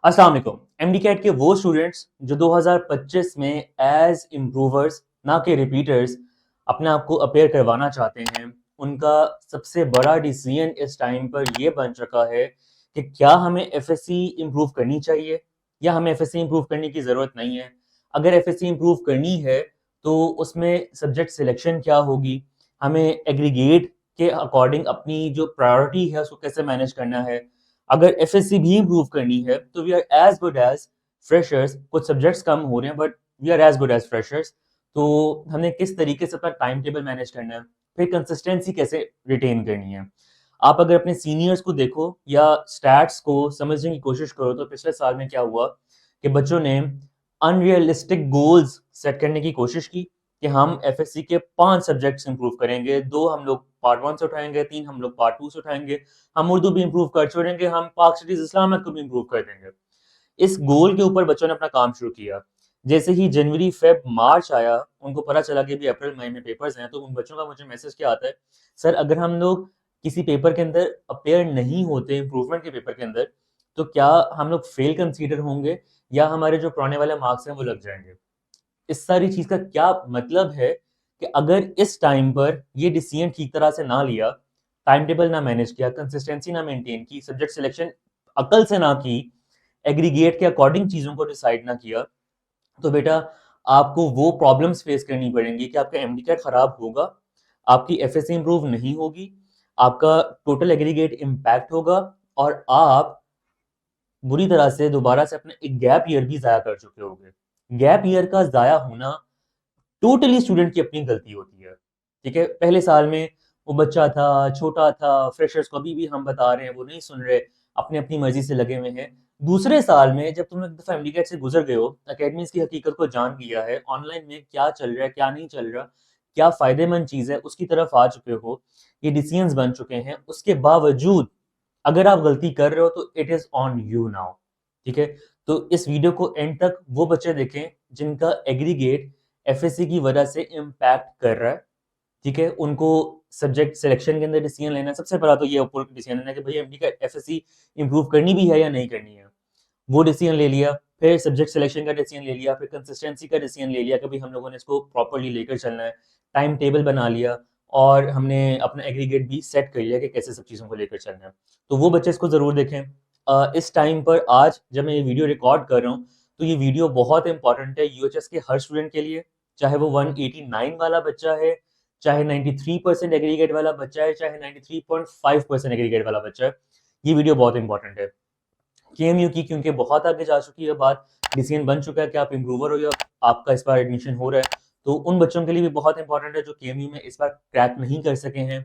अस्सलाम वालेकुम। MD cat के वो स्टूडेंट्स जो 2025 में एज इम्प्रूवर्स ना कि रिपीटर्स अपने आप को अपेयर करवाना चाहते हैं, उनका सबसे बड़ा डिसीजन इस टाइम पर ये बन चुका है कि क्या हमें एफएससी इम्प्रूव करनी चाहिए या हमें एफएससी इम्प्रूव करने की ज़रूरत नहीं है। अगर एफएससी इम्प्रूव करनी है तो उसमें सब्जेक्ट सिलेक्शन क्या होगी, हमें एग्रीगेट के अकॉर्डिंग अपनी जो प्रायोरिटी है उसको कैसे मैनेज करना है। अगर एफएससी भी इम्प्रूव करनी है तो we are as good as freshers. कुछ सब्जेक्ट्स कम हो रहे हैं but we are as good as freshers. तो हमने किस तरीके से अपना टाइम टेबल मैनेज करना है, फिर कंसिस्टेंसी कैसे रिटेन करनी है। आप अगर अपने सीनियर्स को देखो या स्टैट्स को समझने की कोशिश करो तो पिछले साल में क्या हुआ कि बच्चों ने अनरियलिस्टिक गोल्स सेट करने की कोशिश की कि हम एफएससी के 5 सब्जेक्ट्स इंप्रूव करेंगे, 2 हम लोग पार्ट 1 से उठाएंगे, 3 हम लोग पार्ट 2 से उठाएंगे, हम उर्दू भी इंप्रूव कर छोड़ेंगे, हम पाक सिटीज इस्लामाबाद को भी इंप्रूव कर देंगे। इस गोल के ऊपर बच्चों ने अपना काम शुरू किया। जैसे ही जनवरी फेब मार्च आया, उनको पता चला कि भी अप्रैल मई में पेपर्स हैं, तो उन बच्चों का मुझे मैसेज क्या आता है, सर अगर हम लोग किसी पेपर के अंदर अपेयर नहीं होते इम्प्रूवमेंट के पेपर के अंदर, तो क्या हम लोग फेल कंसीडर होंगे या हमारे जो पुराने वाले मार्क्स हैं वो लग जाएंगे। इस सारी चीज का क्या मतलब है कि अगर इस टाइम पर ये डिसीजन ठीक तरह से ना लिया, टाइम टेबल ना मैनेज किया, कंसिस्टेंसी ना मेंटेन की, सब्जेक्ट सिलेक्शन अकल से ना की, एग्रीगेट के अकॉर्डिंग चीजों को डिसाइड ना किया, तो बेटा आपको वो प्रॉब्लम्स फेस करनी पड़ेंगी कि आपका एमडी खराब होगा, आपकी एफएससी इंप्रूव नहीं होगी, आपका टोटल एग्रीगेट इम्पैक्ट होगा और आप बुरी तरह से दोबारा से अपना एक गैप ईयर भी ज़ाया कर चुके होंगे। गैप ईयर का ज़ाया होना टोटली स्टूडेंट की अपनी गलती होती है। ठीक है? पहले साल में वो बच्चा था, छोटा था, फ्रेशर्स को अभी भी हम बता रहे हैं, वो नहीं सुन रहे, अपनी-अपनी मर्ज़ी से लगे हुए हैं। दूसरे साल में जब तुम एक दफ़ा एमडीकैट से गुज़र गए हो, एकेडमीज़ की हकीकत को जान लिया है, ऑनलाइन में क्या चल रहा है, क्या नहीं चल रहा, क्या फ़ायदेमंद चीज़ है, उसकी तरफ आ चुके हो, ये डिसीजंस बन चुके हैं, उसके बावजूद अगर आप गलती कर रहे हो तो it is on you now. ठीक है? तो इस वीडियो को एंड तक वो बच्चे देखें जिनका एग्रीगेट एफएससी की वजह से इम्पैक्ट कर रहा है। ठीक है? उनको सब्जेक्ट सिलेक्शन के अंदर डिसीजन लेना है। सबसे पहला तो ये ऊपर डिसीजन लेना है कि भई एमडी का एफएससी इम्प्रूव करनी भी है या नहीं करनी है। वो डिसीजन ले लिया, फिर सब्जेक्ट सिलेक्शन का डिसीजन ले लिया, फिर कंसिस्टेंसी का डिसीजन ले लिया कि भई हम लोगों ने इसको प्रॉपर्ली लेकर चलना है। टाइम टेबल बना लिया और हमने अपना एग्रीगेट भी सेट कर लिया कि कैसे सब चीज़ों को लेकर चलना है। तो वो बच्चे इसको ज़रूर देखें। इस टाइम पर आज जब मैं ये वीडियो रिकॉर्ड कर रहा हूँ, तो ये वीडियो बहुत इंपॉर्टेंट है यूएचएस के हर स्टूडेंट के लिए, चाहे वो 189 वाला बच्चा है, चाहे 93% एग्रीगेट वाला बच्चा है, चाहे 93.5% एग्रीगेट वाला बच्चा है। ये वीडियो बहुत इंपॉर्टेंट है। केएमयू की क्योंकि बहुत आगे जा चुकी है बात, डिसीजन बन चुका है कि आप इम्प्रूवर हो या आपका इस बार एडमिशन हो रहा है, तो उन बच्चों के लिए भी बहुत इंपॉर्टेंट है जो केएमयू में इस बार क्रैक नहीं कर सके हैं।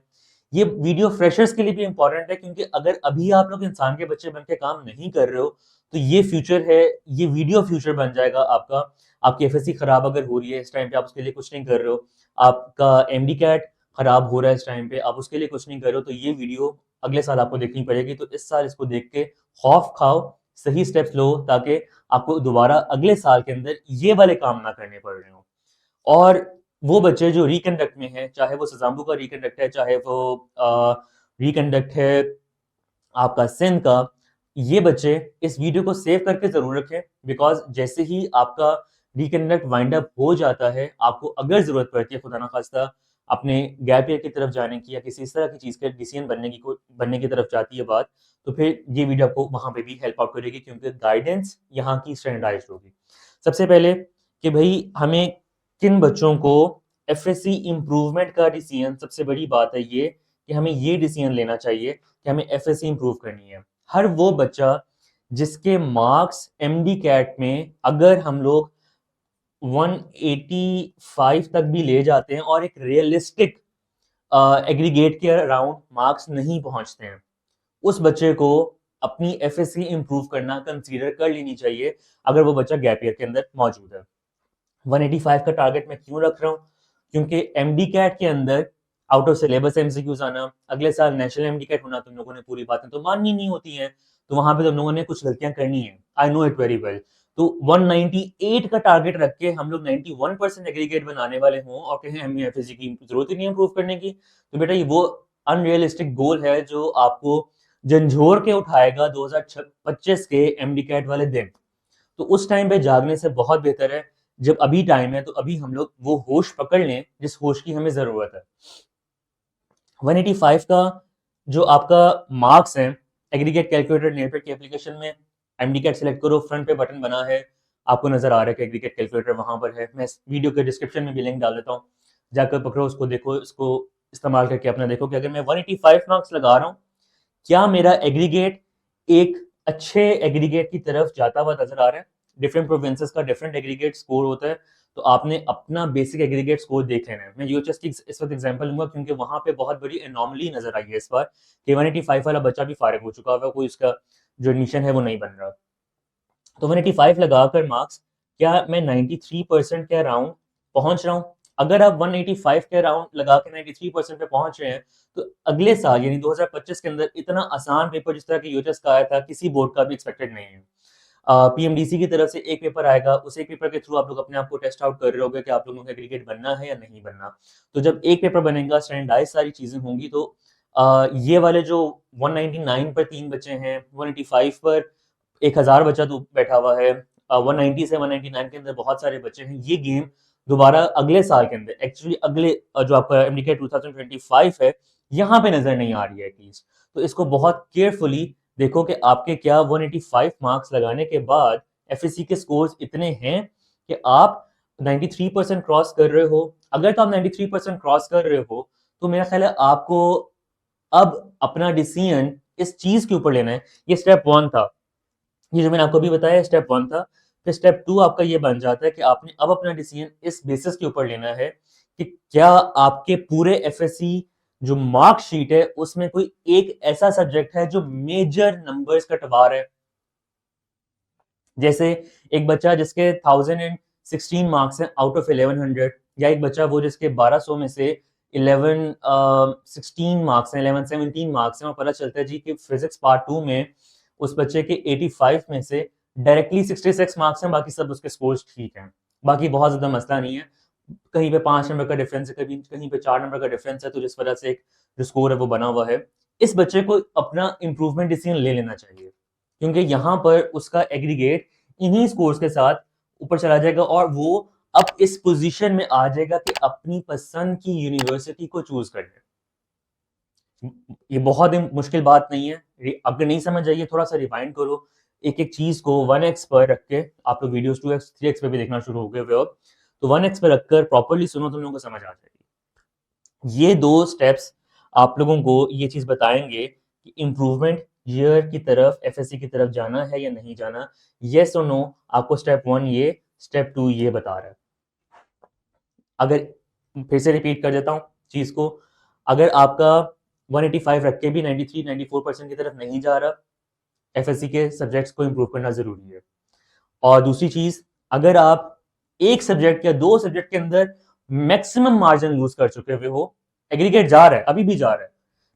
ये वीडियो फ्रेशर्स के लिए भी इंपॉर्टेंट है क्योंकि अगर अभी आप लोग इंसान के बच्चे बन के काम नहीं कर रहे हो, तो ये फ्यूचर है, ये वीडियो फ्यूचर बन जाएगा आपका। आपकी एफएससी खराब अगर हो रही है इस टाइम पे, आप उसके लिए कुछ नहीं कर रहे हो, आपका एमडी कैट खराब हो रहा है इस टाइम पे, आप उसके लिए कुछ नहीं कर रहे हो, तो ये वीडियो अगले साल आपको देखनी पड़ेगी। तो इस साल इसको देख के खौफ खाओ, सही स्टेप्स लो ताकि आपको दोबारा अगले साल के अंदर ये वाले काम ना करने पड़ रहे हो। और वो बच्चे जो रिकंडक्ट में है, चाहे वो सजाम्बू का रिकंडक्ट है, चाहे वो रिकंडक्ट है आपका सिंध का, ये बच्चे इस वीडियो को सेव करके जरूर रखें, बिकॉज जैसे ही आपका रिकंडक्ट वाइंड अप हो जाता है, आपको अगर जरूरत पड़ती है खुदा ना खास्ता अपने गैप ईयर की तरफ जाने की या किसी इस तरह की चीज के डिसीजन बनने की तरफ जाती है बात, तो फिर ये वीडियो आपको वहां पे भी हेल्प आउट करेगी क्योंकि गाइडेंस यहाँ की स्टैंडर्डाइज होगी। सबसे पहले कि भाई हमें किन बच्चों को एफएससी इम्प्रूवमेंट का डिसीजन, सबसे बड़ी बात है ये कि हमें ये डिसीजन लेना चाहिए कि हमें एफएससी इम्प्रूव करनी है। हर वो बच्चा जिसके मार्क्स एमडी कैट में अगर हम लोग 185 तक भी ले जाते हैं और एक रियलिस्टिक एग्रीगेट के अराउंड मार्क्स नहीं पहुंचते हैं, उस बच्चे को अपनी एफएससी इम्प्रूव करना कंसीडर कर लेनी चाहिए अगर वो बच्चा गैप ईयर के अंदर मौजूद है। 185 का टारगेट मैं क्यों रख रहा हूँ? क्योंकि एमडी कैट के अंदर आउट ऑफ सिलेबस एमसीक्यूज आना, अगले साल नेशनल एमडी कैट होना, तुम लोगों ने पूरी बातें तो माननी नहीं होती हैं, तो वहां पे तुम लोगों ने कुछ गलतियां करनी है, I know it very well. तो 198 का टारगेट रख के हम लोग 91% एग्रीगेट बनाने वाले हों और कहें हमें एफएससी की जरूरत ही नहीं इंप्रूव करने की, तो बेटा ये वो अनरियलिस्टिक गोल है जो आपको झंझोर के उठाएगा 2025 के एमडी कैट वाले दिन। तो उस टाइम पे जागने से बहुत बेहतर है, जब अभी टाइम है तो अभी हम लोग वो होश पकड़ लें जिस होश की हमें जरूरत है। 185 का जो आपका मार्क्स है, एग्रीगेट कैलकुलेटर नेटवर्क की एप्लीकेशन में एमडी कैट सेलेक्ट करो, फ्रंट पे बटन बना है, आपको नजर आ रहा है कि एग्रीगेट कैलकुलेटर वहां पर है। मैं इस वीडियो के डिस्क्रिप्शन में भी लिंक डाल देता हूँ, जाकर पकड़ो उसको, देखो, इसको इस्तेमाल करके अपना देखो कि अगर मैं 185 मार्क्स लगा रहा हूँ, क्या मेरा एग्रीगेट एक अच्छे एग्रीगेट की तरफ जाता हुआ नजर आ रहा है। डिफरेंट प्रोविंसेस का डिफरेंट एग्रीगेट स्कोर होता है, तो आपने अपना बेसिक एग्रीगेट स्कोर देख लेना है। मैं यूएचएस की इस वक्त एग्जांपल लूंगा क्योंकि वहां पे बहुत बड़ी एनॉमली नजर आई है इस बार कि 185 वाला बच्चा भी फारिग हो चुका है, कोई उसका जो एडमिशन है वो नहीं बन रहा। तो 185 लगाकर मार्क्स, क्या मैं 93% के अराउंड पहुंच रहा हूं? अगर आप 185 के अराउंड लगा के 93% पे पहुंच रहे हैं, तो अगले साल यानी 2025 के अंदर इतना आसान पेपर जिस तरह के यूएचएस का आया था, किसी बोर्ड का भी एक्सपेक्टेड नहीं है। पीएमडीसी की तरफ से एक पेपर आएगा, उस एक पेपर के थ्रू आप लोग अपने आप को टेस्ट आउट कर रहे होगे कि आप लोगों का क्रिकेट बनना है या नहीं बनना। तो जब एक पेपर बनेगा, स्टैंडर्डाइज सारी चीजें होंगी, तो ये वाले जो 199 पर 3 बच्चे हैं, 185 पर 1000 बच्चा तो बैठा हुआ है, 190 से 199 के अंदर बहुत सारे बच्चे हैं, ये गेम दोबारा अगले साल के अंदर, एक्चुअली अगले जो आपका एमडीके 2025 है, यहाँ पे नजर नहीं आ रही है एटलीस्ट। तो इसको बहुत केयरफुली देखो कि आपके क्या 185 मार्क्स लगाने के बाद एफएससी के स्कोर्स इतने हैं कि आप 93% क्रॉस कर रहे हो। अगर तो आप 93% क्रॉस कर रहे हो, तो मेरा ख्याल है आपको अब अपना डिसीजन इस चीज के ऊपर लेना है। ये स्टेप 1 था, ये जो मैंने आपको अभी बताया स्टेप 1 था। फिर स्टेप 2 आपका ये बन जाता है कि आपने अब अपना डिसीजन इस बेसिस के ऊपर लेना है कि क्या आपके पूरे एफएससी जो मार्क शीट है उसमें कोई एक ऐसा सब्जेक्ट है जो मेजर नंबर्स कटवा रहा है। जैसे एक बच्चा जिसके 1016 मार्क्स हैं आउट ऑफ 1100, या एक बच्चा वो जिसके 1200 में से 1116 मार्क्स हैं, 1117 मार्क्स हैं, और पता चलता है जी कि फिजिक्स पार्ट 2 में उस बच्चे के 85 में से डायरेक्टली 66 मार्क्स हैं, बाकी सब उसके स्कोर्स ठीक हैं, बाकी बहुत ज्यादा मसला नहीं है। कहीं पे 5 नंबर का डिफरेंस है, कभी कहीं पे 4 नंबर का डिफरेंस है, तो जिस वजह से एक जो स्कोर है वो बना हुआ है। इस बच्चे को अपना इंप्रूवमेंट डिसीजन ले लेना चाहिए, क्योंकि यहाँ पर उसका एग्रीगेट इन्हीं स्कोर्स के साथ ऊपर चला जाएगा और वो अब इस पोजीशन में आ जाएगा कि अपनी पसंद की यूनिवर्सिटी को चूज कर ले। ये बहुत ही मुश्किल बात नहीं है, अगर नहीं समझ आइए थोड़ा सा रिवाइंड करो, एक एक चीज को 1x पर रख के, आप लोग वीडियोस 2x 3x पे भी देखना शुरू हो गए हुए हो, तो 1x पर रखकर प्रॉपर्ली सुनो, तुम लोगों को समझ आ जाएगी। ये 2 स्टेप्स आप लोगों को ये चीज बताएंगे कि इम्प्रूवमेंट ईयर की तरफ, एफएससी की तरफ जाना है या नहीं जाना। यस और नो आपको स्टेप 1 ये, स्टेप 2 ये बता रहा है। अगर फिर से रिपीट कर देता हूँ चीज को, अगर आपका 185 रख के भी 93-94% की तरफ नहीं जा रहा, एफएससी के सब्जेक्ट्स को इम्प्रूव करना जरूरी है। और दूसरी चीज, अगर आप एक सब्जेक्ट या 2 सब्जेक्ट के अंदर मैक्सिमम मार्जिन लूज कर चुके हुए हो, एग्रीगेट जा रहा है, अभी भी जा रहा है,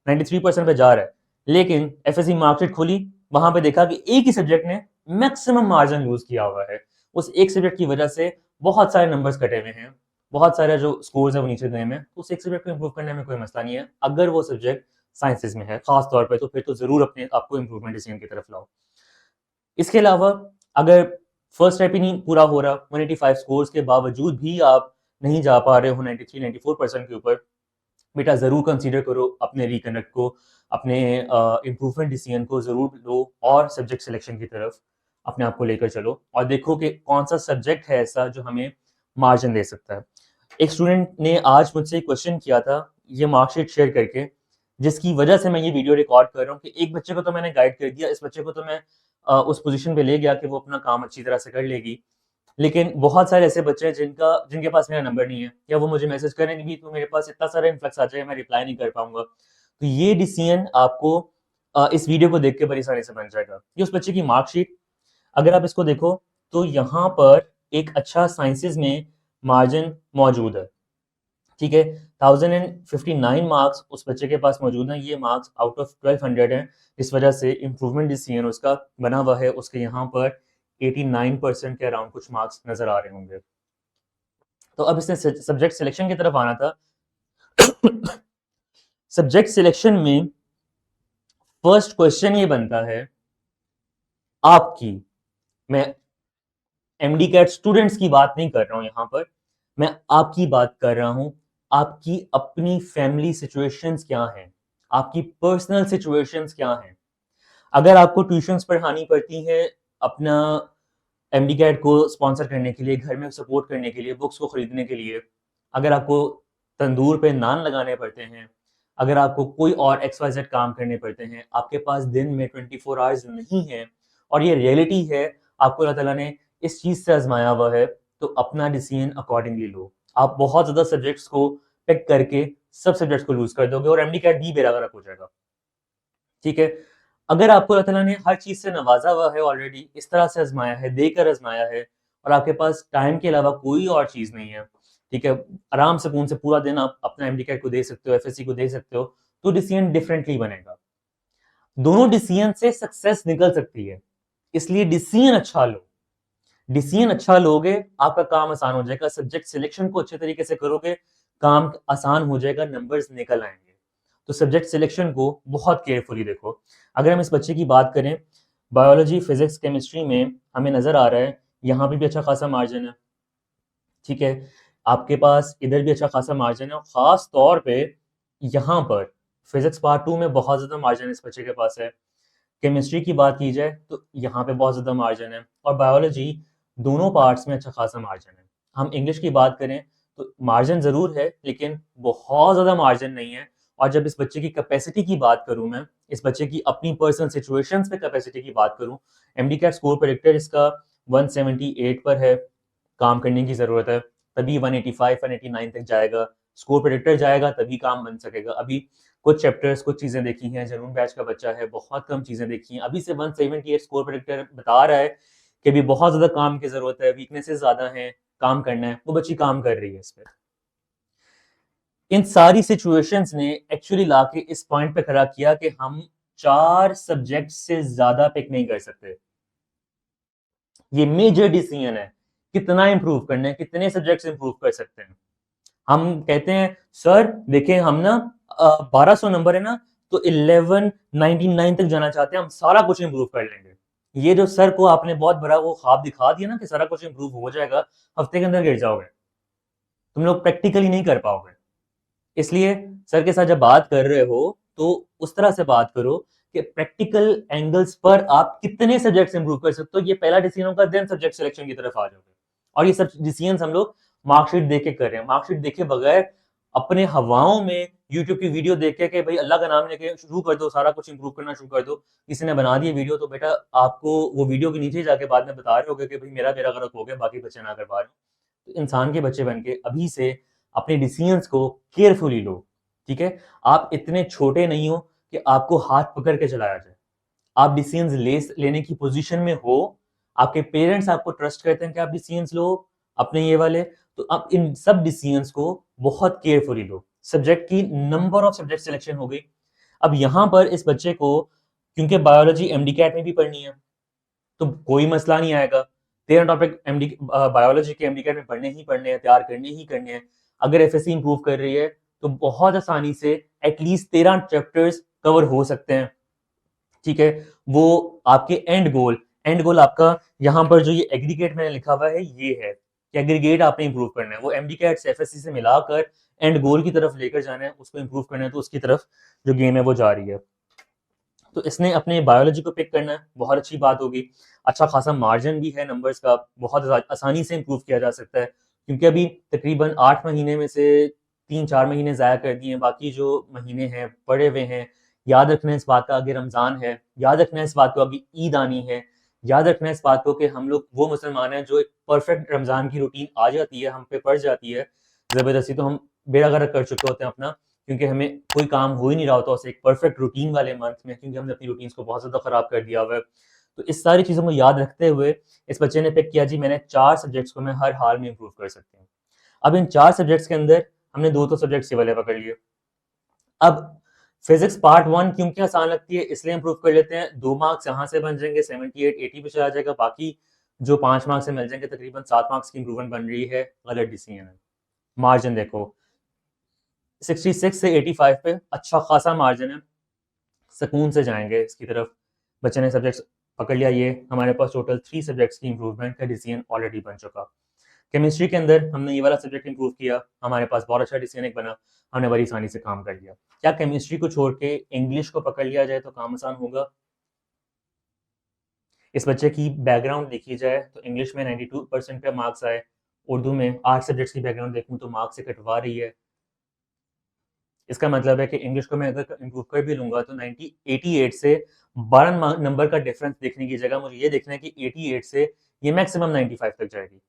93% पे जा रहा है, लेकिन एफएससी मार्कशीट खोली, वहां पे देखा कि एक ही सब्जेक्ट ने मैक्सिमम मार्जिन लूज किया हुआ है, उस एक सब्जेक्ट की वजह से बहुत सारे नंबर्स कटे हुए हैं, बहुत सारे जो स्कोर्स है वो नीचे गए हैं, तो उस एक सब्जेक्ट को इंप्रूव करने में कोई मसला नहीं है। अगर वो सब्जेक्ट साइंसेज में है खास तौर पे, तो फिर तो जरूर अपने आपको इंप्रूवमेंट डिसीजन की तरफ लाओ। इसके अलावा अगर फर्स्ट स्टेप ही नहीं पूरा हो रहा, 185 स्कोर्स के बावजूद भी आप नहीं जा पा रहे हो 93-94% के ऊपर, बेटा जरूर कंसीडर करो अपने रिकनेक्ट को, अपने इम्प्रूवमेंट डिसीजन को जरूर लो और सब्जेक्ट सिलेक्शन की तरफ अपने आप को लेकर चलो और देखो कि कौन सा सब्जेक्ट है ऐसा जो हमें मार्जिन दे सकता है। एक स्टूडेंट ने आज मुझसे क्वेश्चन किया था ये मार्कशीट शेयर करके, जिसकी वजह से मैं ये वीडियो रिकॉर्ड कर रहा हूँ कि एक बच्चे को तो मैंने गाइड कर दिया, इस बच्चे को तो मैं उस पोजीशन पे ले गया कि वो अपना काम अच्छी तरह से कर लेगी, लेकिन बहुत सारे ऐसे बच्चे हैं जिनके पास मेरा नंबर नहीं है, या वो मुझे मैसेज करेंगे भी तो मेरे पास इतना सारा इन्फ्लक्स आ जाएगा मैं रिप्लाई नहीं कर पाऊंगा। तो ये डिसीजन आपको इस वीडियो को देख के बड़ी आसानी से बन जाएगा। ये उस बच्चे की मार्कशीट, अगर आप इसको देखो तो यहाँ पर एक अच्छा साइंसेज में मार्जिन मौजूद है, ठीक है, 1059 मार्क्स उस बच्चे के पास मौजूद हैं, ये मार्क्स आउट ऑफ 1200 हैं, इस वजह से इम्प्रूवमेंट डिसीजन उसका बना हुआ है, उसके यहाँ पर 89% के अराउंड कुछ मार्क्स नजर आ रहे होंगे। तो अब इसने सब्जेक्ट सिलेक्शन की तरफ आना था। सब्जेक्ट सिलेक्शन में फर्स्ट क्वेश्चन ये बनता है आपकी, मैं एमडी कैट स्टूडेंट्स की बात नहीं कर रहा हूं यहां पर, मैं आपकी बात कर रहा हूं। आपकी अपनी फैमिली सिचुएशंस क्या हैं, आपकी पर्सनल सिचुएशंस क्या हैं। अगर आपको ट्यूशंस पढ़ानी पड़ती हैं अपना एमडी कैट को स्पॉन्सर करने के लिए, घर में सपोर्ट करने के लिए, बुक्स को खरीदने के लिए, अगर आपको तंदूर पे नान लगाने पड़ते हैं, अगर आपको कोई और XYZ काम करने पड़ते हैं, आपके पास दिन में 24 आवर्स नहीं है और ये रियलिटी है, आपको अल्लाह ताला ने इस चीज़ से आजमाया हुआ है, तो अपना डिसीजन अकॉर्डिंगली लो। आप बहुत ज़्यादा सब्जेक्ट्स को पिक करके सब सब्जेक्ट्स को लूज कर दोगे और एमडी कैट भी बेरागरक हो जाएगा। ठीक है, अगर आपको अल्लाह ताला ने हर चीज़ से नवाजा हुआ है, ऑलरेडी इस तरह से आजमाया है, देकर आजमाया है, और आपके पास टाइम के अलावा कोई और चीज़ नहीं है, ठीक है, आराम सुकून से पूरा दिन आप अपना एमडी कैट को दे सकते हो, एफएससी को दे सकते हो, तो डिसीजन डिफरेंटली बनेगा। दोनों डिसीजन से सक्सेस निकल सकती है, इसलिए डिसीजन अच्छा लो। डिसीजन अच्छा लोगे, आपका काम आसान हो जाएगा, सब्जेक्ट सिलेक्शन को अच्छे तरीके से करोगे, काम आसान हो जाएगा, नंबर्स निकल आएंगे। तो सब्जेक्ट सिलेक्शन को बहुत केयरफुली देखो। अगर हम इस बच्चे की बात करें, बायोलॉजी, फिजिक्स, केमिस्ट्री में हमें नजर आ रहा है यहाँ पे भी अच्छा खासा मार्जिन है, ठीक है, आपके पास इधर भी अच्छा खासा मार्जिन है, और खास तौर पे यहाँ पर फिजिक्स पार्ट 2 में बहुत ज्यादा मार्जिन इस बच्चे के पास है। केमिस्ट्री की बात की जाए तो यहाँ पे बहुत ज़्यादा मार्जिन है, और बायोलॉजी दोनों पार्ट्स में अच्छा खासा मार्जिन है। हम इंग्लिश की बात करें तो मार्जिन ज़रूर है, लेकिन बहुत ज़्यादा मार्जिन नहीं है। और जब इस बच्चे की कैपेसिटी की बात करूं मैं, इस बच्चे की अपनी पर्सनल सिचुएशंस पे कैपेसिटी की बात करूं, एमडी कैट स्कोर प्रेडिक्टर इसका 178 पर है, काम करने की ज़रूरत है, तभी 185 189 तक जाएगा, स्कोर प्रेडिक्टर जाएगा तभी काम बन सकेगा। अभी कुछ चैप्टर्स, कुछ चीज़ें देखी हैं, जनून बैच का बच्चा है, बहुत कम चीज़ें देखी हैं, अभी से 178 स्कोर प्रेडिक्टर बता रहा है कि अभी बहुत ज़्यादा काम की ज़रूरत है, वीकनेसेस ज़्यादा हैं, काम करना है, वो बच्ची काम कर रही है इस पर। इन सारी सिचुएशंस ने एक्चुअली लाके इस पॉइंट पे खड़ा किया कि हम 4 सब्जेक्ट से ज़्यादा पिक नहीं कर सकते। ये मेजर डिसीजन है, कितना इंप्रूव करना है, कितने सब्जेक्ट्स इंप्रूव कर सकते हैं। हम कहते हैं सर देखें हम ना 1200 नंबर है ना, तो 1199 तक जाना चाहते हैं, हम सारा कुछ इंप्रूव कर लेंगे। ये जो सर को आपने बहुत बड़ा वो ख्वाब दिखा दिया ना कि सारा कुछ इंप्रूव हो जाएगा, हफ्ते के अंदर गिर जाओगे, तुम लोग प्रैक्टिकली नहीं कर पाओगे। इसलिए सर के साथ जब बात कर रहे हो तो उस तरह से बात करो कि प्रैक्टिकल एंगल्स पर आप कितने सब्जेक्ट्स इंप्रूव कर सकते हो, ये पहला डिसीजन होगा, देन सब्जेक्ट सिलेक्शन की तरफ आ जाओगे। और ये सब डिसीजन हम लोग मार्कशीट देख के कर रहे हैं, मार्कशीट देखे बगैर अपने हवाओं में यूट्यूब की वीडियो देख के कि भाई अल्लाह का नाम लेके शुरू कर दो, सारा कुछ इंप्रूव करना शुरू कर दो, किसी ने बना दिया वीडियो, तो बेटा आपको वो वीडियो के नीचे जाके बाद में बता रहे होगे कि भाई मेरा बेड़ा गर्क हो गया, बाकी बच्चे ना कर पा रहे हो। तो इंसान के बच्चे बन के अभी से अपने डिसीजंस को केयरफुली लो, ठीक है। आप इतने छोटे नहीं हो कि आपको हाथ पकड़ के चलाया जाए, आप डिसीजंस लेने की पोजीशन में हो, आपके पेरेंट्स आपको ट्रस्ट करते हैं कि आप डिसीजंस लो अपने ये वाले, तो आप इन सब डिसीजंस को बहुत केयरफुली लो। सब्जेक्ट की नंबर ऑफ सब्जेक्ट सिलेक्शन हो गई। अब यहाँ पर इस बच्चे को, क्योंकि बायोलॉजी एमडी कैट में भी पढ़नी है, तो कोई मसला नहीं आएगा, 13 टॉपिक एमडी बायोलॉजी के एमडी कैट में पढ़ने ही पढ़ने हैं, तैयार करने ही करने हैं। अगर एफएससी इंप्रूव कर रही है तो बहुत आसानी से एटलीस्ट 13 चैप्टर्स कवर हो सकते हैं, ठीक है। वो आपके एंड गोल आपका यहाँ पर जो ये एग्रीगेट मैंने लिखा हुआ है ये है कि एग्रीगेट आपने इंप्रूव करना है, वो एमडी कैट से एफएससी से मिलाकर एंड गोल की तरफ लेकर जाना है, उसको इंप्रूव करना है, तो उसकी तरफ जो गेम है वो जा रही है। तो इसने अपने बायोलॉजी को पिक करना है, बहुत अच्छी बात होगी, अच्छा खासा मार्जिन भी है नंबर्स का, बहुत आसानी से इंप्रूव किया जा सकता है, क्योंकि अभी तकरीबन 8 महीने में से 3-4 महीने ज़ाया कर दिए हैं, बाकी जो महीने हैं पड़े हुए हैं। याद रखना है इस बात का, आगे रमज़ान है, याद रखना है इस बात को, आगे ईद आनी है, याद रखना है इस बात को कि हम लोग वो मुसलमान हैं जो एक परफेक्ट रमज़ान की रूटीन आ जाती है, हम पे पड़ जाती है ज़बरदस्ती, तो हम बेड़ा गर्क कर चुके होते हैं अपना, क्योंकि हमें कोई काम हो ही नहीं रहा होता उसे एक परफेक्ट रूटीन वाले मंथ में, क्योंकि हमने अपनी रूटीन्स को बहुत ज़्यादा ख़राब कर दिया हुआ है। तो इस सारी चीज़ों को याद रखते हुए इस बच्चे ने पिक किया जी मैंने 4 सब्जेक्ट्स को मैं हर हाल में इंप्रूव कर सकती हूँ। अब इन 4 सब्जेक्ट्स के अंदर हमने 2 सब्जेक्ट्स ये वाले पकड़ लिए। अब फिजिक्स पार्ट 1 क्योंकि आसान लगती है इसलिए इंप्रूव कर लेते हैं, 2 मार्क्स यहाँ से बन जाएंगे, 78-80 पे चला जाएगा, बाकी जो 5 मार्क्स से मिल जाएंगे, तकरीबन 7 मार्क्स की इंप्रूवमेंट बन रही है, गलत डिसीजन है। मार्जिन देखो 66 से 85 पे अच्छा खासा मार्जिन है, सुकून से जाएंगे इसकी तरफ। बच्चे ने सब्जेक्ट्स पकड़ लिया, ये हमारे पास टोटल 3 सब्जेक्ट्स की इंप्रूवमेंट का डिसीजन ऑलरेडी बन चुका। केमिस्ट्री के अंदर हमने ये वाला सब्जेक्ट इंप्रूव किया, हमारे पास बहुत अच्छा डिसीजन एक बना, हमने बड़ी आसानी से काम कर लिया। क्या केमिस्ट्री को छोड़ के इंग्लिश को पकड़ लिया जाए तो काम आसान होगा? इस बच्चे की बैकग्राउंड देखी जाए तो इंग्लिश में 92% पे मार्क्स आए, उर्दू में 8 सब्जेक्ट्स की बैकग्राउंड देखूं तो मार्क्स से कटवा रही है। इसका मतलब है कि इंग्लिश को मैं अगर इम्प्रूव कर भी लूंगा तो 88 से 12 नंबर का डिफरेंस देखने की जगह मुझे ये देखना है कि 88 से ये मैक्सिमम 95 तक जाएगी।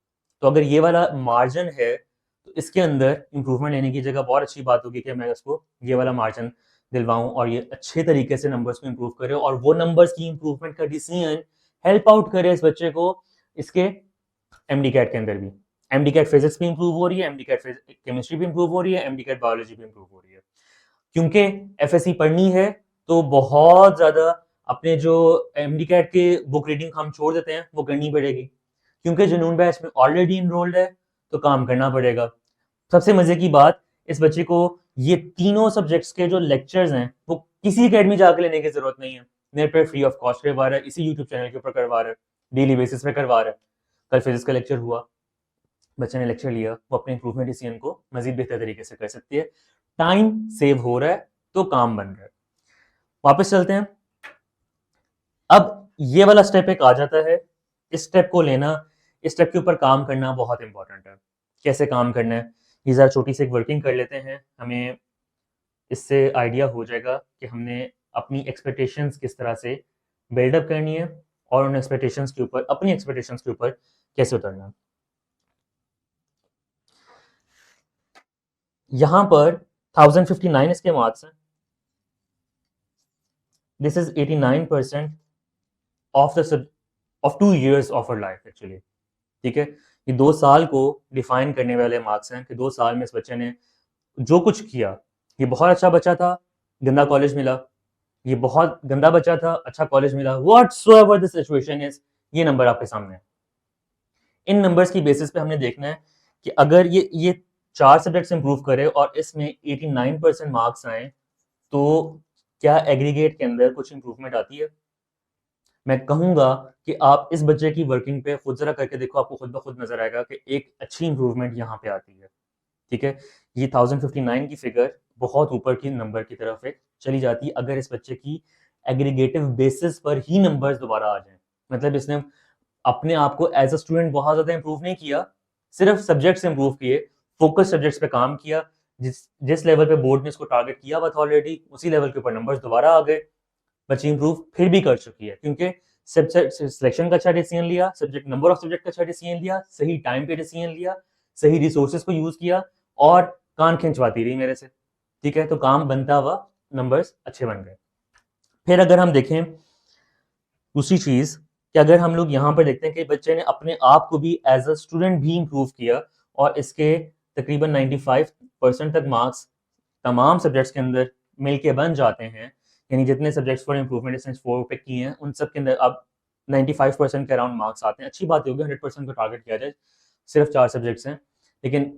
तो अगर ये वाला मार्जिन है तो इसके अंदर इंप्रूवमेंट लेने की जगह बहुत अच्छी बात होगी कि मैं उसको ये वाला मार्जिन दिलवाऊं और ये अच्छे तरीके से नंबर्स को इम्प्रूव करे और वो नंबर्स की इम्प्रूवमेंट का डिसीजन हेल्प आउट करे इस बच्चे को इसके एमडी कैट के अंदर भी। एमडी कैट फिजिक्स भी इंप्रूव हो रही है, एमडी कैट केमिस्ट्री भी इंप्रूव हो रही है, एमडी कैट बायोलॉजी भी इंप्रूव हो रही है। क्योंकि एफएससी पढ़नी है तो बहुत ज्यादा अपने जो एमडी कैट के बुक रीडिंग हम छोड़ देते हैं वो करनी पड़ेगी, क्योंकि जुनून बैच में ऑलरेडी इनरोल्ड है तो काम करना पड़ेगा। सबसे मजे की बात, इस बच्चे को ये तीनों सब्जेक्ट्स के जो लेक्चर्स हैं वो किसी अकेडमी जाकर लेने की जरूरत नहीं है, नेट पर फ्री ऑफ कॉस्ट करवा रहा है, इसी यूट्यूब चैनल के ऊपर करवा रहा है, डेली बेसिस पे करवा रहा है। कल फिजिक्स का लेक्चर हुआ, बच्चे ने लेक्चर लिया, वो अपने इंप्रूवमेंट डिसीजन को मजीद बेहतर तरीके से कर सकती है, टाइम सेव हो रहा है तो काम बन रहा है। वापस चलते हैं। अब ये वाला स्टेप एक आ जाता है, इस स्टेप को लेना, इस स्टेप के ऊपर काम करना बहुत इंपॉर्टेंट है। कैसे काम करना है, ये ज़रा छोटी सी एक वर्किंग कर लेते हैं, हमें इससे आइडिया हो जाएगा कि हमने अपनी एक्सपेक्टेशंस किस तरह से बिल्डअप करनी है और उन एक्सपेक्टेशंस के ऊपर, अपनी एक्सपेक्टेशंस के ऊपर कैसे उतरना है। यहां पर 1059 इसके मार्क्स हैं, this is 89% of the of 2 years of our life actually. ठीक है, ये 2 साल को डिफाइन करने वाले मार्क्स हैं कि 2 साल में इस बच्चे ने जो कुछ किया, ये बहुत अच्छा बच्चा था, गंदा कॉलेज मिला, ये बहुत गंदा बच्चा था, अच्छा कॉलेज मिला, व्हाटसोएवर द सिचुएशन इज, ये नंबर आपके सामने है। इन नंबर्स की बेसिस पे हमने देखना है कि अगर ये 4 सब्जेक्ट्स इंप्रूव करे और इसमें 89% मार्क्स आए तो क्या एग्रीगेट के अंदर कुछ इंप्रूवमेंट आती है? मैं कहूंगा कि आप इस बच्चे की वर्किंग पे खुद जरा करके देखो, आपको खुद ब खुद नजर आएगा कि एक अच्छी इंप्रूवमेंट यहाँ पे आती है। ठीक है, ये 1059 की फिगर बहुत ऊपर की नंबर की तरफ एक चली जाती है अगर इस बच्चे की एग्रीगेटिव बेसिस पर ही नंबर्स दोबारा आ जाएं। मतलब इसने अपने आप को एज अ स्टूडेंट बहुत ज्यादा इंप्रूव नहीं किया, सिर्फ सब्जेक्ट्स इंप्रूव किए, फोकस सब्जेक्ट्स पे काम किया, जिस जिस लेवल पे बोर्ड ने इसको टारगेट किया हुआ था ऑलरेडी, उसी लेवल के ऊपर नंबर्स दोबारा आ गए। बच्ची इंप्रूव फिर भी कर चुकी है क्योंकि सिलेक्शन का अच्छा डिसीजन लिया, सब्जेक्ट नंबर ऑफ सब्जेक्ट का अच्छा डिसीजन लिया, सही टाइम पे डिसीजन लिया, सही रिसोर्सेज को यूज किया और कान खिंचवाती रही मेरे से। ठीक है, तो काम बनता हुआ नंबर्स अच्छे बन गए। फिर अगर हम देखें दूसरी चीज कि अगर हम लोग यहाँ पर देखते हैं कि बच्चे ने अपने आप को भी एज अ स्टूडेंट भी इंप्रूव किया और इसके तकरीबन 95% तक मार्क्स तमाम सब्जेक्ट्स के अंदर मिलके बन जाते हैं, यानी जितने सब्जेक्ट्स फॉर इंप्रूवमेंट इसने 4 पे किए हैं उन सब के अंदर अब 95% के अराउंड मार्क्स आते हैं। अच्छी बात होगी 100% को टारगेट किया जाए, सिर्फ 4 सब्जेक्ट्स हैं, लेकिन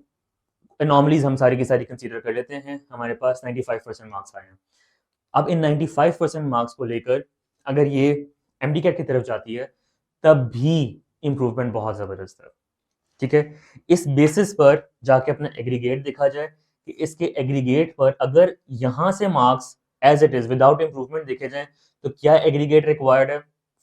एनॉमलीज हम सारी की सारी कंसीडर कर लेते हैं, हमारे पास 95% मार्क्स आए हैं। अब इन 95% मार्क्स को लेकर अगर ये एमडी कैट की तरफ जाती है तब भी इंप्रूवमेंट बहुत ज़बरदस्त है। ठीक है, इस बेसिस पर जाके अपना एग्रीगेट देखा जाए कि इसके एग्रीगेट पर अगर यहाँ से marks as it is without improvement देखे जाए तो क्या एग्रीगेट रिक्वायर्ड है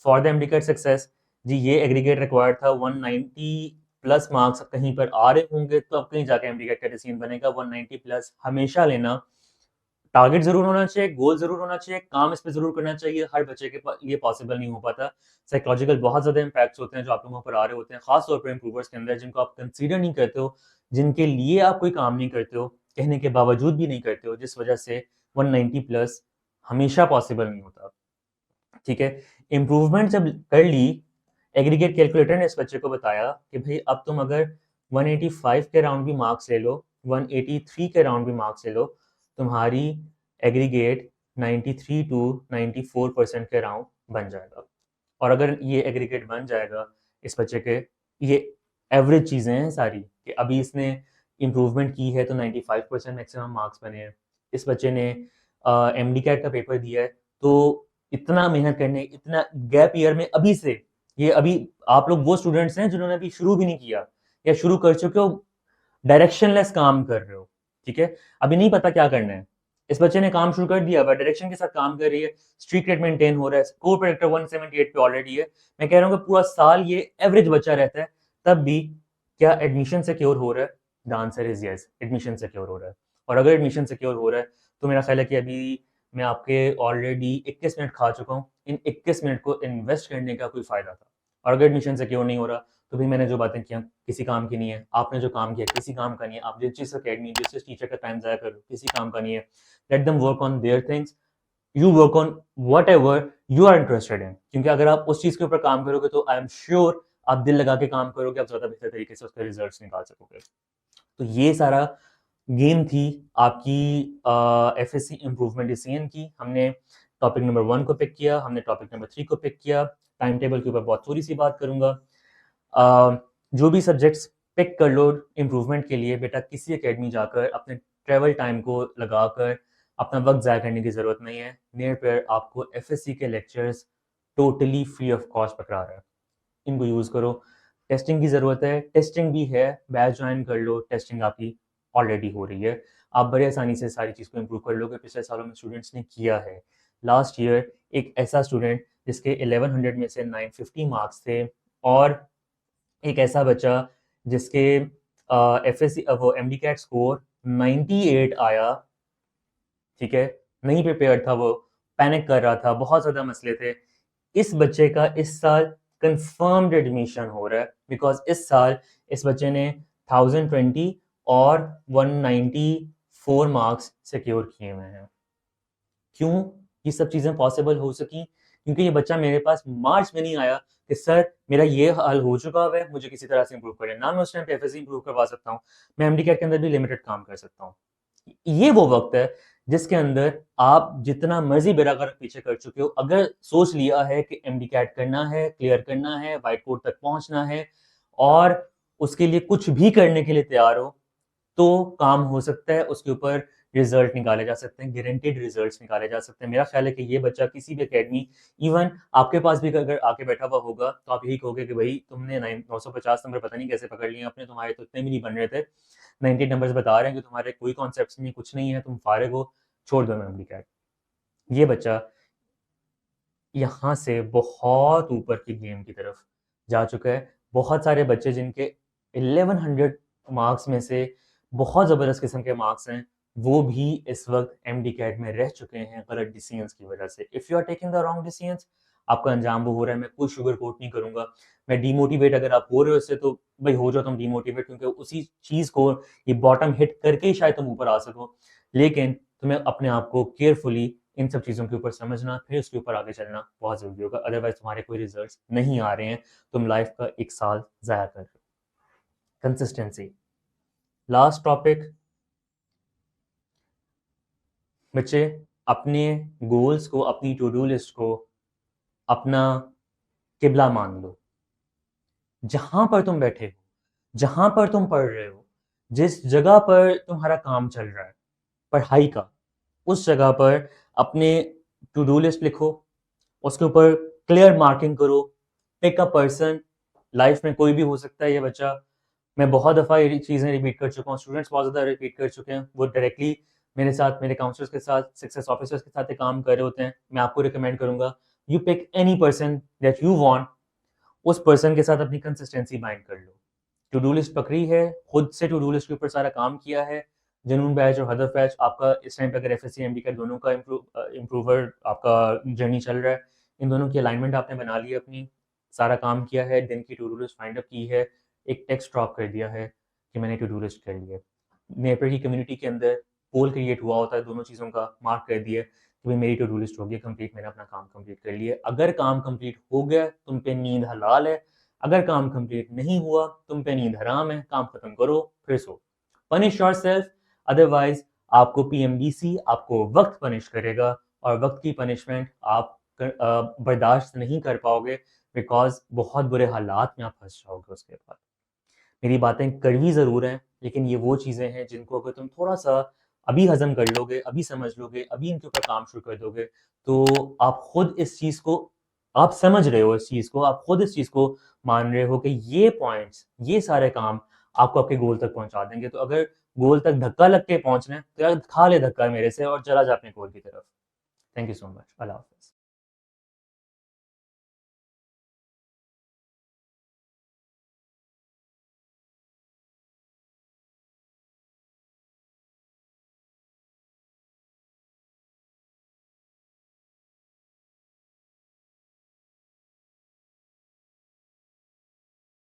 for the MD CAT success? जी ये एग्रीगेट रिक्वायर्ड था 190 प्लस मार्क्स कहीं पर आ रहे होंगे तो अब कहीं जाके एमडी कैट का डिसीजन बनेगा। 190 प्लस हमेशा लेना, टारगेट जरूर होना चाहिए, गोल जरूर होना चाहिए, काम इस पे जरूर करना चाहिए, हर बच्चे के लिए पॉसिबल नहीं हो पाता। साइकोलॉजिकल बहुत ज्यादा इंपैक्ट्स होते हैं जो आप लोगों पर आ रहे होते हैं, खास तौर पर इंप्रूवर्स के अंदर जिनको आप कंसीडर नहीं करते हो, जिनके लिए आप कोई काम नहीं करते हो, कहने के बावजूद भी नहीं करते हो, जिस वजह से 190 प्लस हमेशा पॉसिबल नहीं होता। ठीक है, इंप्रूवमेंट जब कर ली, एग्रीगेट कैलकुलेटर ने इस बच्चे को बताया कि भाई अब तुम अगर 185 के राउंड भी मार्क्स ले लो, 183 के राउंड भी मार्क्स ले लो, तुम्हारी एग्रीगेट 93 टू 94% के राउंड बन जाएगा। और अगर ये एग्रीगेट बन जाएगा इस बच्चे के, ये एवरेज चीज़ें हैं सारी कि अभी इसने इम्प्रूवमेंट की है तो 95% मैक्सिमम मार्क्स बने हैं। इस बच्चे ने एमडी कैट का पेपर दिया है तो इतना मेहनत करने, इतना गैप ईयर में अभी से, ये अभी आप लोग वो स्टूडेंट्स हैं जिन्होंने अभी शुरू भी नहीं किया या शुरू कर चुके हो, डायरेक्शनलेस काम कर रहे हो, ठीक है, अभी नहीं पता क्या करना है। इस बच्चे ने काम शुरू कर दिया, वह डायरेक्शन के साथ काम कर रही है, स्ट्रीक रेट मेंटेन हो रहा है, स्कोर प्रेडिक्टर 178 पे ऑलरेडी है। मैं कह रहा हूँ कि पूरा साल ये एवरेज बच्चा रहता है, तब भी क्या एडमिशन सिक्योर हो रहा है? The answer is yes, admission secure हो रहा है। और अगर एडमिशन सिक्योर हो रहा है तो मेरा ख्याल है कि अभी मैं आपके ऑलरेडी 21 मिनट खा चुका हूँ, इन 21 मिनट को इन्वेस्ट करने का कोई फायदा था। और अगर एडमिशन सिक्योर नहीं हो रहा तो भी मैंने जो बातें की किसी काम की नहीं है, आपने जो काम किया किसी काम का नहीं है, आप जिस चीज़ अकेडमी जिस चीज़ टीचर का टाइम ज़ाया कर रहे हो किसी काम का नहीं है। Let them work on their things, you work on whatever you are interested in, क्योंकि अगर आप उस चीज़ के ऊपर काम करोगे तो आई एम श्योर आप दिल लगा के काम करोगे, आप ज़्यादा बेहतर तरीके से उसके रिजल्ट निकाल सकोगे। तो ये सारा गेम थी आपकी एफएससी इम्प्रूवमेंट डिसीजन की। हमने टॉपिक नंबर 1 को पिक किया, हमने टॉपिक नंबर 3 को पिक किया। टाइम टेबल के ऊपर बहुत थोड़ी सी बात करूंगा। जो भी सब्जेक्ट्स पिक कर लो इम्प्रूवमेंट के लिए, बेटा किसी एकेडमी जाकर अपने ट्रेवल टाइम को लगाकर अपना वक्त ज़ाया करने की ज़रूरत नहीं है। नियर पर आपको एफएससी के lectures totally free of cost पकड़ा रहा है, इनको यूज़ करो। टेस्टिंग की ज़रूरत है, टेस्टिंग भी है, बैच ज्वाइन कर लो, टेस्टिंग आपकी ऑलरेडी हो रही है, आप बड़े आसानी से सारी चीज़ को इम्प्रूव कर लोगे। पिछले सालों में स्टूडेंट्स ने किया है। लास्ट ईयर एक ऐसा स्टूडेंट जिसके 1100 में से 950 मार्क्स थे, और एक ऐसा बच्चा जिसके एफएससी वो एमडी कैट स्कोर 98 आया, ठीक है, नहीं प्रिपेयर्ड था, वो पैनिक कर रहा था, बहुत ज़्यादा मसले थे। इस बच्चे का इस साल कंफर्म्ड एडमिशन हो रहा है, बिकॉज इस साल इस बच्चे ने 1020 और 194 मार्क्स सिक्योर किए हुए हैं। क्यों ये सब चीज़ें पॉसिबल हो सकी? क्योंकि ये बच्चा मेरे पास मार्च में नहीं आया कि सर मेरा ये हाल हो चुका है, मुझे किसी तरह से इंप्रूव करें। ना मैं उस टाइम पे एफएससी इंप्रूव करवा सकता हूँ, मैं एमडी कैट के अंदर भी लिमिटेड काम कर सकता हूँ। ये वो वक्त है जिसके अंदर आप जितना मर्जी बेरागर पीछे कर चुके हो, अगर सोच लिया है कि एमडी कैट करना है, क्लियर करना है, व्हाइट बोर्ड तक पहुंचना है, और उसके लिए कुछ भी करने के लिए तैयार हो, तो काम हो सकता है, उसके ऊपर रिजल्ट निकाले जा सकते हैं, गारंटेड रिजल्ट्स निकाले जा सकते हैं। मेरा ख्याल है कि ये बच्चा किसी भी एकेडमी, इवन आपके पास भी अगर आके बैठा हुआ होगा तो आप यही कहोगे कि भाई तुमने 950 नंबर पता नहीं कैसे पकड़ लिए अपने, तुम्हारे तो इतने भी नहीं बन रहे थे, 90 नंबर्स बता रहे हैं कि तुम्हारे कोई कॉन्सेप्ट नहीं, कुछ नहीं है, तुम फारिग हो, छोड़ दो मेमोरी कैट। ये बच्चा यहाँ से बहुत ऊपर की गेम की तरफ जा चुका है। बहुत सारे बच्चे जिनके 1100 मार्क्स में से बहुत ज़बरदस्त किस्म के मार्क्स हैं, वो भी इस वक्त एमडी कैट में रह चुके हैं गलत डिसीजंस की वजह से। If you are taking the wrong decisions, आपका अंजाम वो हो रहा है। मैं कोई शुगर कोट नहीं करूंगा, मैं डीमोटिवेट अगर आप हो रहे हो इससे तो भाई हो जाओ तुम डीमोटिवेट, क्योंकि उसी चीज़ को ये बॉटम हिट करके ही शायद तुम ऊपर आ सको। लेकिन तुम्हें अपने आप को केयरफुली इन सब चीज़ों के ऊपर समझना, फिर उसके ऊपर आगे चलना बहुत ज़रूरी होगा। अदरवाइज तुम्हारे कोई रिजल्ट्स नहीं आ रहे हैं, तुम लाइफ का एक साल ज़ाया कर रहे हो। Consistency, last topic. बच्चे अपने गोल्स को, अपनी टू डू लिस्ट को अपना किबला मान लो। जहां पर तुम बैठे हो, जहां पर तुम पढ़ रहे हो, जिस जगह पर तुम्हारा काम चल रहा है पढ़ाई का, उस जगह पर अपने टू डू लिस्ट लिखो, उसके ऊपर क्लियर मार्किंग करो। पिक अ पर्सन, लाइफ में कोई भी हो सकता है ये बच्चा। मैं बहुत दफ़ा ये चीज़ें रिपीट कर चुका हूँ, स्टूडेंट्स बहुत ज़्यादा रिपीट कर चुके हैं, वो डायरेक्टली मेरे साथ, मेरे काउंसलर्स के साथ, सक्सेस ऑफिसर्स के साथ काम कर रहे होते हैं। मैं आपको रिकमेंड करूंगा, you pick any person that you want, उस पर्सन के साथ अपनी कंसिस्टेंसी बाइंड कर लो। टू डू लिस्ट पकड़ी है, खुद से टू डू लिस्ट के ऊपर सारा काम किया है। जनून बैच और हदफ बैच आपका इस टाइम पे अगर एफएससी एमडी का दोनों का इम्प्रूवर आपका जर्नी चल रहा है, इन दोनों की अलाइनमेंट आपने बना ली, अपनी सारा काम किया है, दिन की to do list find up की है, एक टेक्स्ट ड्रॉप कर दिया है कि मैंने टू डू लिस्ट कर ली है। नेपर की कम्युनिटी के अंदर पोल क्रिएट हुआ होता है, दोनों चीज़ों का मार्क कर दिया कि भाई मेरी टू डू लिस्ट हो गई कंप्लीट, मैंने अपना काम कंप्लीट कर लिया। अगर काम कंप्लीट हो गया तुम पे नींद हलाल है, अगर काम कंप्लीट नहीं हुआ तुम पे नींद हराम है। काम खत्म करो फिर सो, पनिश योरसेल्फ, अदरवाइज आपको पीएमडीसी आपको वक्त पनिश करेगा, और वक्त की पनिशमेंट आप बर्दाश्त नहीं कर पाओगे, बिकॉज बहुत बुरे हालात में आप फंस जाओगे उसके बाद। मेरी बातें कड़वी ज़रूर हैं, लेकिन ये वो चीज़ें हैं जिनको अगर तुम थोड़ा सा अभी हजम कर लोगे, अभी समझ लोगे, अभी इनके ऊपर काम शुरू कर दोगे, तो आप खुद इस चीज को, आप समझ रहे हो इस चीज को, आप खुद इस चीज को मान रहे हो कि ये पॉइंट्स, ये सारे काम आपको आपके गोल तक पहुंचा देंगे। तो अगर गोल तक धक्का लग के पहुंचना है तो यार खा ले धक्का मेरे से और चला जा अपने गोल की तरफ। Thank you so much. Allah Hafiz.